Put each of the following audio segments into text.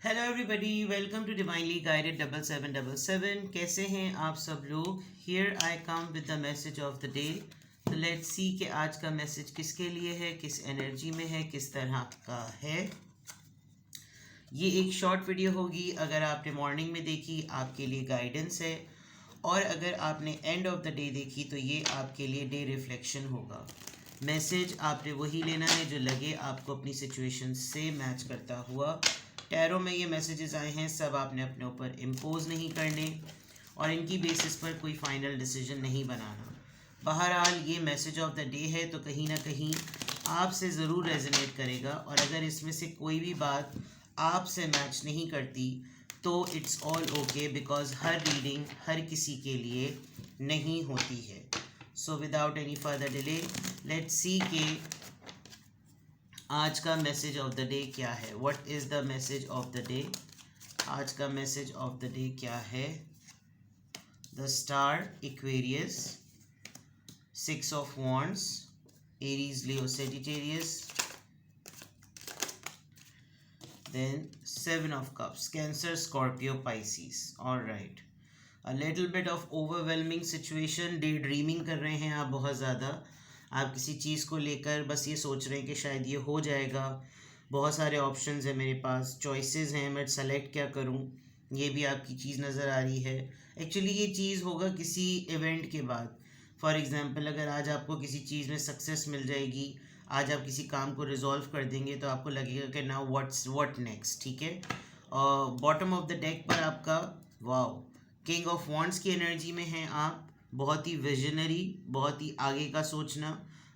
Hello everybody, welcome to divinely guided 7777। कैसे हैं आप सब लोग। Here I come with the message of the day. तो लेट्स सी कि आज का मैसेज किसके लिए है, किस एनर्जी में है, किस तरह का है। ये एक शॉर्ट वीडियो होगी। अगर आपने मॉर्निंग में देखी आपके लिए गाइडेंस है, और अगर आपने एंड ऑफ द डे देखी तो ये आपके लिए डे रिफ्लेक्शन होगा। मैसेज आपने वही लेना है जो लगे आपको अपनी सिचुएशन से मैच करता हुआ। टैरो में ये मैसेजेस आए हैं, सब आपने अपने ऊपर इम्पोज नहीं करने और इनकी बेसिस पर कोई फाइनल डिसीजन नहीं बनाना। बहरहाल ये मैसेज ऑफ द डे है तो कहीं ना कहीं आपसे ज़रूर रेजोनेट करेगा, और अगर इसमें से कोई भी बात आपसे मैच नहीं करती तो इट्स ऑल ओके, बिकॉज हर रीडिंग हर किसी के लिए नहीं होती है। So without any further delay let's see के आज का मैसेज ऑफ द डे क्या है। What is the message of the day. आज का मैसेज ऑफ द डे क्या है। The star, Aquarius, 6 of wands, Aries, Leo, Sagittarius, then 7 of cups, Cancer, Scorpio, Pisces. All right, a little bit of overwhelming situation, day dreaming कर रहे हैं आप बहुत ज़्यादा। आप किसी चीज़ को लेकर बस ये सोच रहे हैं कि शायद ये हो जाएगा। बहुत सारे ऑप्शंस हैं मेरे पास, चॉइसेस हैं, मैं सेलेक्ट क्या करूं, ये भी आपकी चीज़ नज़र आ रही है। एक्चुअली ये चीज़ होगा किसी इवेंट के बाद। फॉर एग्ज़ाम्पल, अगर आज आपको किसी चीज़ में सक्सेस मिल जाएगी, आज आप किसी काम को रिजॉल्व कर देंगे तो आपको लगेगा कि नाउ व्हाट नेक्स्ट। ठीक है। और बॉटम ऑफ द डेक पर आपका वाओ, किंग ऑफ वॉन्ड्स की एनर्जी में हैं आप। बहुत ही विजनरी, बहुत ही आगे का सोचना,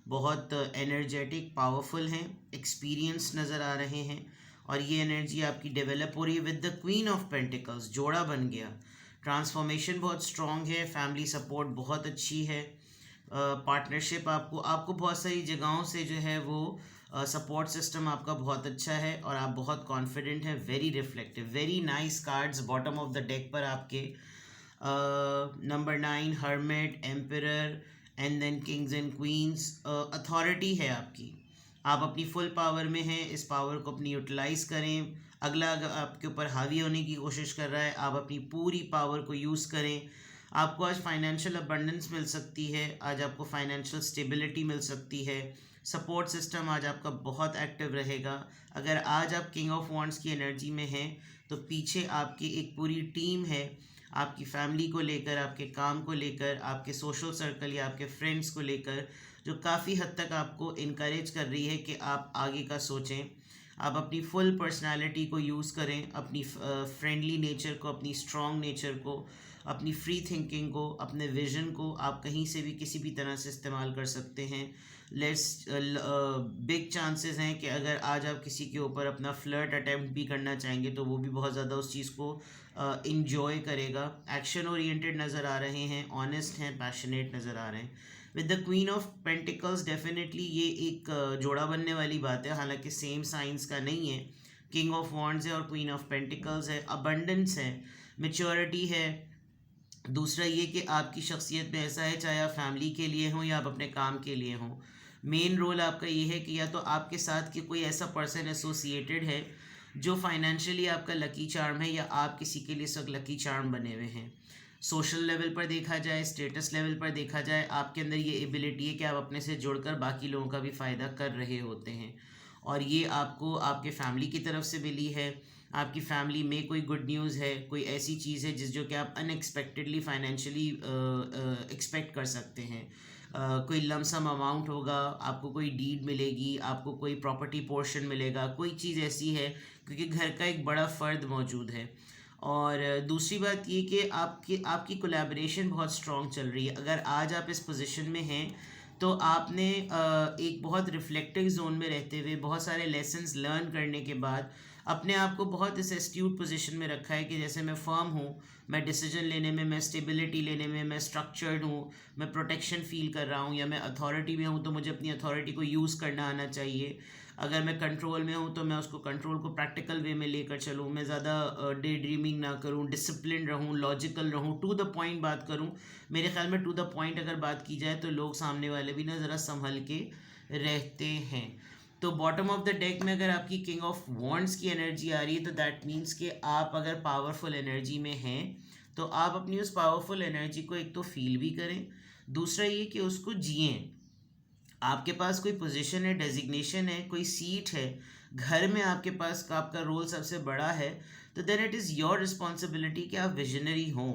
बहुत एनर्जेटिक, पावरफुल हैं, एक्सपीरियंस नज़र आ रहे हैं। और ये एनर्जी आपकी डेवलप हो रही है with the queen of pentacles. जोड़ा बन गया, ट्रांसफॉर्मेशन बहुत स्ट्रॉन्ग है, फैमिली सपोर्ट बहुत अच्छी है, पार्टनरशिप आपको बहुत सारी जगहों से जो है वो सपोर्ट सिस्टम आपका बहुत अच्छा है, और आप बहुत कॉन्फिडेंट हैं। Very reflective, very nice cards bottom of the deck पर आपके। Number 9, hermit, emperor, and then kings and queens. Authority है आपकी, आप अपनी फुल पावर में हैं, इस पावर को अपनी यूटिलाइज करें। अगला अगर आपके ऊपर हावी होने की कोशिश कर रहा है, आप अपनी पूरी पावर को यूज़ करें। आपको आज फाइनेंशियल अबंडेंस मिल सकती है, आज आपको फाइनेंशियल स्टेबिलिटी मिल सकती है। सपोर्ट सिस्टम आज आपका बहुत एक्टिव रहेगा। अगर आज आप किंग ऑफ वॉन्ड्स की एनर्जी में हैं तो पीछे आपकी एक पूरी टीम है, आपकी फैमिली को लेकर, आपके काम को लेकर, आपके सोशल सर्कल या आपके फ्रेंड्स को लेकर, जो काफ़ी हद तक आपको इनकरेज कर रही है कि आप आगे का सोचें। आप अपनी फुल पर्सनालिटी को यूज़ करें, अपनी फ्रेंडली नेचर को, अपनी स्ट्रॉन्ग नेचर को, अपनी फ्री थिंकिंग को, अपने विजन को आप कहीं से भी किसी भी तरह से इस्तेमाल कर सकते हैं। बिग चांसेस हैं कि अगर आज आप किसी के ऊपर अपना फ्लर्ट अटैम्प्ट भी करना चाहेंगे तो वो भी बहुत ज़्यादा उस चीज़ को इंजॉय करेगा। एक्शन ओरिएंटेड नज़र आ रहे हैं, ऑनेस्ट हैं, पैशनेट नज़र आ रहे हैं। With the queen of pentacles definitely ये एक जोड़ा बनने वाली बात है, हालांकि सेम साइंस का नहीं है। किंग ऑफ वॉन्ड्स है और क्वीन ऑफ पेंटिकल्स है, अबंडेंस है, मेच्योरिटी है। दूसरा ये कि आपकी शख्सियत में ऐसा है, चाहे आप फैमिली के लिए हों या आप अपने काम के लिए हों, मेन रोल आपका ये है कि या तो आपके साथ कि कोई ऐसा पर्सन एसोसिएटेड है जो फाइनेंशियली आपका लकी चार्म है, या आप किसी के लिए सब लकी चार्म बने हुए हैं। सोशल लेवल पर देखा जाए, स्टेटस लेवल पर देखा जाए, आपके अंदर ये एबिलिटी है कि आप अपने से जुड़कर बाकी लोगों का भी फ़ायदा कर रहे होते हैं, और ये आपको आपके फैमिली की तरफ से मिली है। आपकी फैमिली में कोई गुड न्यूज़ है, कोई ऐसी चीज़ है जो कि आप अनएक्सपेक्टेडली फाइनेंशियली एक्सपेक्ट कर सकते हैं। कोई लमसम अमाउंट होगा, आपको कोई डीड मिलेगी, आपको कोई प्रॉपर्टी पोर्शन मिलेगा, कोई चीज़ ऐसी है, क्योंकि घर का एक बड़ा फ़र्द मौजूद है। और दूसरी बात ये कि आपकी कोलैबोरेशन बहुत स्ट्रॉन्ग चल रही है। अगर आज आप इस पोजीशन में हैं तो आपने एक बहुत रिफ्लेक्टिव जोन में रहते हुए बहुत सारे लेसन्स लर्न करने के बाद अपने आप को बहुत इस एस्ट्यूट पोजीशन में रखा है कि जैसे मैं फर्म हूँ, मैं डिसीजन लेने में, मैं स्टेबिलिटी लेने में, मैं स्ट्रक्चर्ड हूँ, मैं प्रोटेक्शन फील कर रहा हूँ, या मैं अथॉरिटी में हूँ तो मुझे अपनी अथॉरिटी को यूज़ करना आना चाहिए। अगर मैं कंट्रोल में हूँ तो मैं उसको कंट्रोल को प्रैक्टिकल वे में लेकर चलूँ, मैं ज़्यादा डे ड्रीमिंग ना करूँ, डिसिप्लिन रहूँ, लॉजिकल रहूँ, टू द पॉइंट बात करूँ। मेरे ख्याल में टू द पॉइंट अगर बात की जाए तो लोग सामने वाले भी ना ज़रा संभल के रहते हैं। तो बॉटम ऑफ द डेक में अगर आपकी किंग ऑफ वॉन्ड्स की एनर्जी आ रही है तो दैट मीन्स कि आप अगर पावरफुल एनर्जी में हैं तो आप अपनी उस पावरफुल एनर्जी को एक तो फील भी करें, दूसरा ये कि उसको जिएं। आपके पास कोई पोजीशन है, डेजिग्नेशन है, कोई सीट है, घर में आपके पास का आपका रोल सबसे बड़ा है, तो then it is your responsibility कि आप विजनरी हों।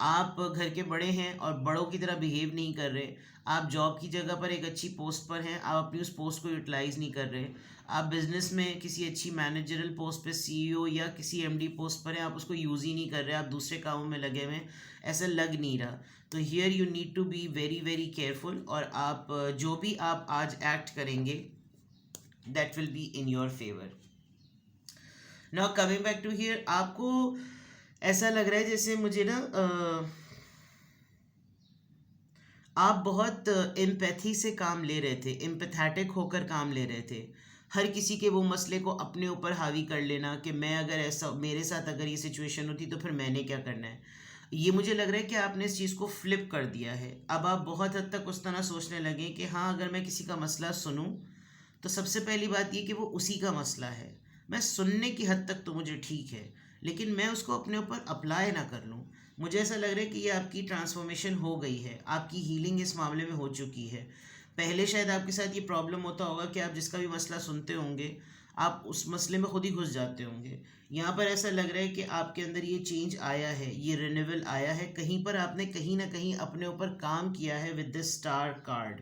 आप घर के बड़े हैं और बड़ों की तरह बिहेव नहीं कर रहे। आप जॉब की जगह पर एक अच्छी पोस्ट पर हैं, आप अपनी उस पोस्ट को यूटिलाइज़ नहीं कर रहे। आप बिजनेस में किसी अच्छी मैनेजरल पोस्ट पे, सीईओ या किसी एमडी पोस्ट पर हैं, आप उसको यूज़ ही नहीं कर रहे, आप दूसरे कामों में लगे हुए हैं, ऐसा लग नहीं रहा। तो here you need to be very very careful, और आप जो भी आप आज एक्ट करेंगे that will be in your favour. Now coming back to here, आपको ऐसा लग रहा है जैसे मुझे ना आप बहुत एम्पैथी से काम ले रहे थे, एम्पैथेटिक होकर काम ले रहे थे। हर किसी के वो मसले को अपने ऊपर हावी कर लेना कि मैं अगर ऐसा, मेरे साथ अगर ये सिचुएशन होती तो फिर मैंने क्या करना है। ये मुझे लग रहा है कि आपने इस चीज़ को फ्लिप कर दिया है। अब आप बहुत हद तक उस तरह सोचने लगे कि हाँ, अगर मैं किसी का मसला सुनूं तो सबसे पहली बात ये कि वो उसी का मसला है। मैं सुनने की हद तक तो मुझे ठीक है, लेकिन मैं उसको अपने ऊपर अप्लाई ना कर लूँ। मुझे ऐसा लग रहा है कि ये आपकी ट्रांसफॉर्मेशन हो गई है, आपकी हीलिंग इस मामले में हो चुकी है। पहले शायद आपके साथ ये प्रॉब्लम होता होगा कि आप जिसका भी मसला सुनते होंगे आप उस मसले में खुद ही घुस जाते होंगे। यहाँ पर ऐसा लग रहा है कि आपके अंदर ये चेंज आया है, ये रिन्यूअल आया है। कहीं पर आपने कहीं ना कहीं अपने ऊपर काम किया है with the star card,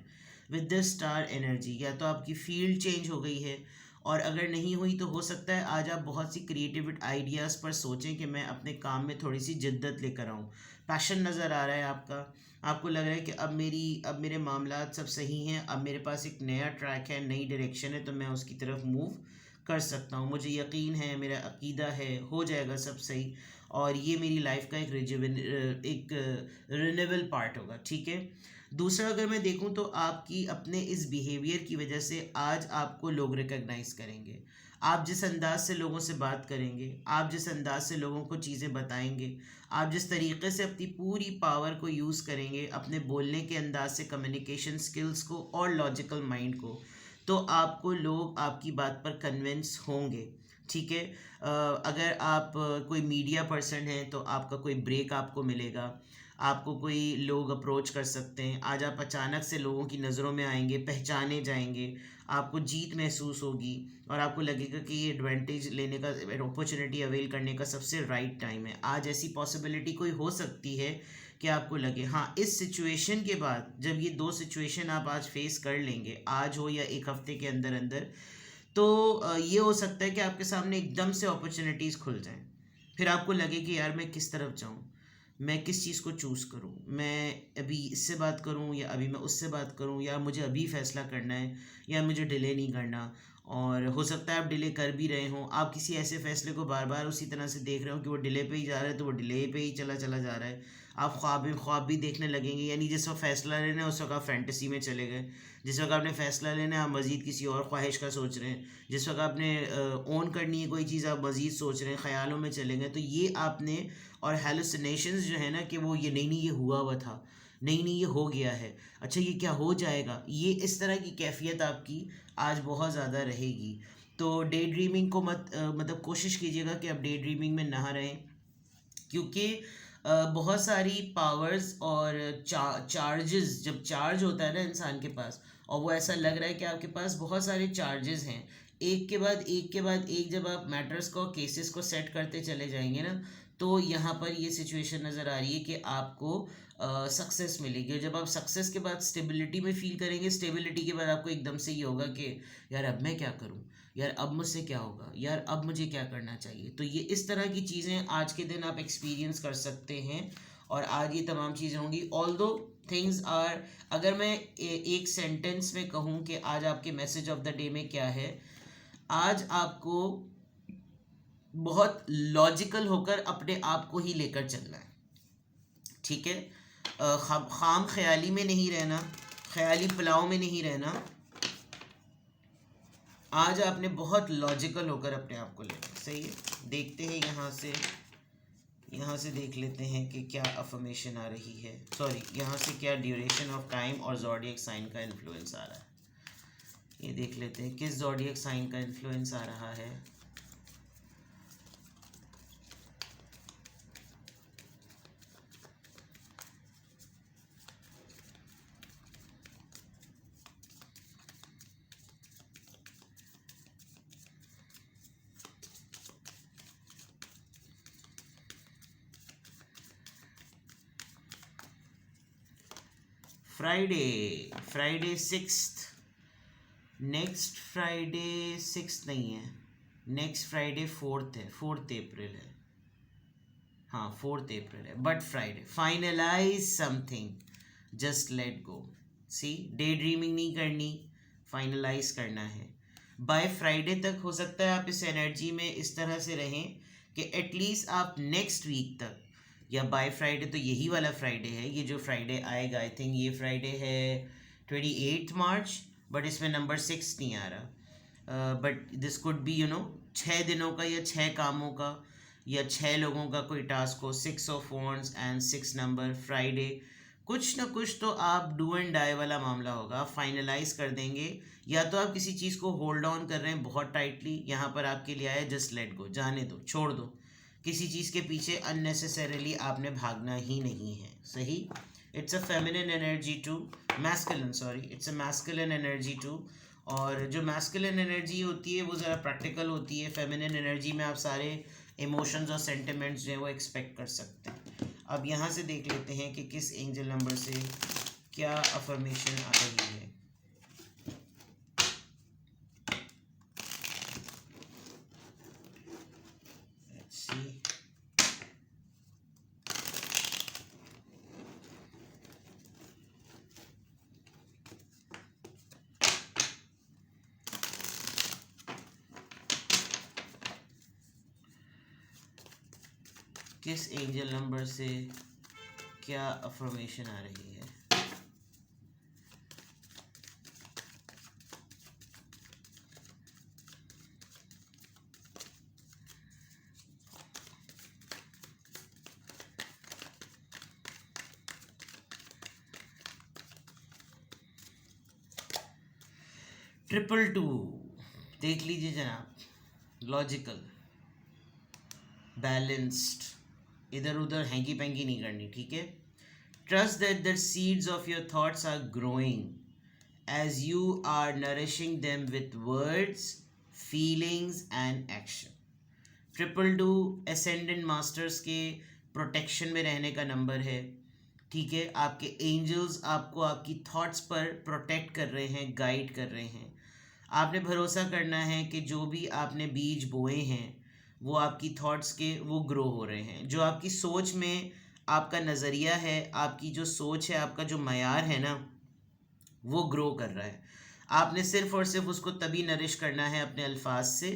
with the star energy. या तो आपकी फील्ड चेंज हो गई है, और अगर नहीं हुई तो हो सकता है आज आप बहुत सी क्रिएटिव आइडियाज़ पर सोचें कि मैं अपने काम में थोड़ी सी जिद्दत लेकर आऊँ। पैशन नज़र आ रहा है आपका, आपको लग रहा है कि अब मेरे मामलात सब सही हैं, अब मेरे पास एक नया ट्रैक है, नई डायरेक्शन है, तो मैं उसकी तरफ मूव कर सकता हूँ। मुझे यकीन है, मेरा अकीदा है, हो जाएगा सब सही, और ये मेरी लाइफ का एक रिन्यूअल पार्ट होगा। ठीक है। दूसरा, अगर मैं देखूं तो आपकी अपने इस बिहेवियर की वजह से आज आपको लोग रिकग्नाइज करेंगे। आप जिस अंदाज से लोगों से बात करेंगे, आप जिस अंदाज से लोगों को चीज़ें बताएंगे, आप जिस तरीके से अपनी पूरी पावर को यूज़ करेंगे, अपने बोलने के अंदाज से, कम्युनिकेशन स्किल्स को और लॉजिकल माइंड को, तो आपको लोग आपकी बात पर कन्विंस होंगे। ठीक है। अगर आप कोई मीडिया पर्सन हैं तो आपका कोई ब्रेक आपको मिलेगा, आपको कोई लोग अप्रोच कर सकते हैं। आज आप अचानक से लोगों की नज़रों में आएंगे, पहचाने जाएंगे, आपको जीत महसूस होगी, और आपको लगेगा कि ये एडवांटेज लेने का, अपॉर्चुनिटी अवेल करने का सबसे राइट टाइम है। आज ऐसी पॉसिबिलिटी कोई हो सकती है कि आपको लगे हाँ, इस सिचुएशन के बाद, जब ये दो सिचुएशन आप आज फेस कर लेंगे, आज हो या एक हफ्ते के अंदर अंदर, तो ये हो सकता है कि आपके सामने एकदम से अपॉर्चुनिटीज़ खुल जाएं। फिर आपको लगे कि यार मैं किस तरफ जाऊं, मैं किस चीज़ को चूज़ करूं, मैं अभी इससे बात करूं या अभी मैं उससे बात करूं, या मुझे अभी फ़ैसला करना है या मुझे डिले नहीं करना। और हो सकता है आप डिले कर भी रहे हों, आप किसी ऐसे फ़ैसले को बार बार उसी तरह से देख रहे हो कि वो डिले पे ही जा रहा है, तो वो डिले पे ही चला चला जा रहा है। आप ख्वाब भी देखने लगेंगे, यानी जिस वक्त फ़ैसला लेना है उस वक्त आप फैंटेसी में चले गए, जिस वक्त आपने फ़ैसला लेना है आप मज़ीद किसी और ख्वाहिश का सोच रहे हैं, जिस वक्त आपने ओन करनी है कोई चीज़ आप मज़ीद सोच रहे हैं, ख़यालों में चले गए। तो ये आपने, और हेलुसिनेशंस जो है ना, कि वो ये नहीं ये हुआ हुआ था, नहीं ये हो गया है, अच्छा ये क्या हो जाएगा, ये इस तरह की कैफियत आपकी आज बहुत ज़्यादा रहेगी। तो डे ड्रीमिंग को मतलब कोशिश कीजिएगा कि आप डे ड्रीमिंग में ना रहें, क्योंकि बहुत सारी पावर्स और चार्जेस, जब चार्ज होता है ना इंसान के पास, और वो ऐसा लग रहा है कि आपके पास बहुत सारे चार्जेस हैं, एक के बाद एक के बाद एक, जब आप मैटर्स को, केसेस को सेट करते चले जाएंगे ना, तो यहाँ पर ये सिचुएशन नज़र आ रही है कि आपको सक्सेस मिलेगी। और जब आप सक्सेस के बाद स्टेबिलिटी में फील करेंगे, स्टेबिलिटी के बाद आपको एकदम से ये होगा कि यार अब मैं क्या करूँ, यार अब मुझसे क्या होगा, यार अब मुझे क्या करना चाहिए। तो ये इस तरह की चीज़ें आज के दिन आप एक्सपीरियंस कर सकते हैं, और आज ये तमाम चीज़ें होंगी। ऑल्दो थिंग्स आर, अगर मैं एक सेंटेंस में कहूँ कि आज आपके मैसेज ऑफ द डे में क्या है, आज आपको बहुत लॉजिकल होकर अपने आप को ही लेकर चलना है। ठीक है। खाम ख्याली में नहीं रहना, ख्याली पुलाव में नहीं रहना। आज आपने बहुत लॉजिकल होकर अपने आप को लेना। सही है। देखते हैं यहाँ से देख लेते हैं कि क्या अफर्मेशन आ रही है, सॉरी यहाँ से क्या ड्यूरेशन ऑफ टाइम और ज़ोडिएक साइन का इन्फ्लुएंस आ रहा है। ये देख लेते हैं किस ज़ोडिएक साइन का इन्फ्लुएंस आ रहा है। Friday 6th, next Friday 6th नहीं है, नेक्स्ट फ्राइडे 4th है, 4th अप्रैल है। हाँ 4th अप्रैल है, but Friday finalise something, just let go. See, daydreaming नहीं करनी, फाइनलाइज करना है। बाय फ्राइडे तक हो सकता है आप इस एनर्जी में इस तरह से रहें कि एटलीस्ट आप नेक्स्ट वीक तक, या बाय फ्राइडे तो यही वाला फ्राइडे है, ये जो फ्राइडे आएगा, आई थिंक ये फ्राइडे है 28 मार्च, बट इसमें नंबर 6 नहीं आ रहा। बट दिस कुड बी 6 दिनों का या 6 कामों का या 6 लोगों का कोई टास्क हो। 6 of wands and 6 number Friday, कुछ ना कुछ तो आप डू एंड डाई वाला मामला होगा, आप फाइनलाइज कर देंगे। या तो आप किसी चीज़ को होल्ड ऑन कर रहे हैं बहुत टाइटली, यहाँ पर आपके लिए आया जस्ट लेट गो, जाने दो, छोड़ दो। किसी चीज़ के पीछे अननेसेसरीली आपने भागना ही नहीं है। सही, it's a feminine energy to masculine, sorry it's a masculine energy too. और जो मैस्कुलिन एनर्जी होती है वो ज़रा प्रैक्टिकल होती है, फेमिनिन एनर्जी में आप सारे इमोशंस और सेंटिमेंट्स जो है वो एक्सपेक्ट कर सकते हैं। अब यहाँ से देख लेते हैं कि किस एंजल नंबर से क्या अफर्मेशन आ रही है। Let's see. किस एंजल नंबर से क्या अफर्मेशन आ रही है। ट्रिपल 2 देख लीजिए जनाब, लॉजिकल, बैलेंस्ड, इधर उधर हैंकी पैंकी नहीं करनी, ठीक है। Trust that the seeds of your thoughts are growing as you are nourishing them with words, feelings and action. Triple 2 ascendant masters के प्रोटेक्शन में रहने का नंबर है, ठीक है। आपके एंजल्स आपको आपकी थॉट्स पर प्रोटेक्ट कर रहे हैं, गाइड कर रहे हैं। आपने भरोसा करना है कि जो भी आपने बीज बोए हैं वो आपकी थॉट्स के वो ग्रो हो रहे हैं। जो आपकी सोच में आपका नज़रिया है, आपकी जो सोच है, आपका जो मयार है ना, वो ग्रो कर रहा है। आपने सिर्फ़ और सिर्फ उसको तभी नरिश करना है अपने अल्फाज से,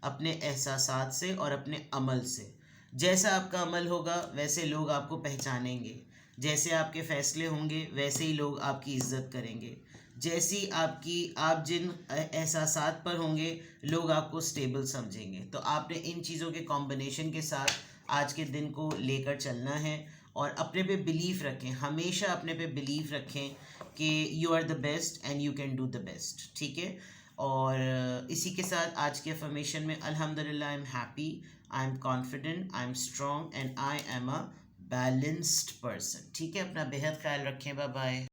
अपने एहसासात से और अपने अमल से। जैसा आपका अमल होगा वैसे लोग आपको पहचानेंगे, जैसे आपके फ़ैसले होंगे वैसे ही लोग आपकी इज़्ज़त करेंगे, जैसी आपकी आप जिन एहसासात पर होंगे लोग आपको स्टेबल समझेंगे। तो आपने इन चीज़ों के कॉम्बिनेशन के साथ आज के दिन को लेकर चलना है और अपने पे बिलीव रखें, हमेशा अपने पे बिलीव रखें कि you are the best and you can do the best, ठीक है। और इसी के साथ आज के अफर्मेशन में अल्हम्दुलिल्लाह I am happy, I am confident, I am strong and I am a balanced person, ठीक है। अपना बेहद ख्याल रखें, बाय बाय।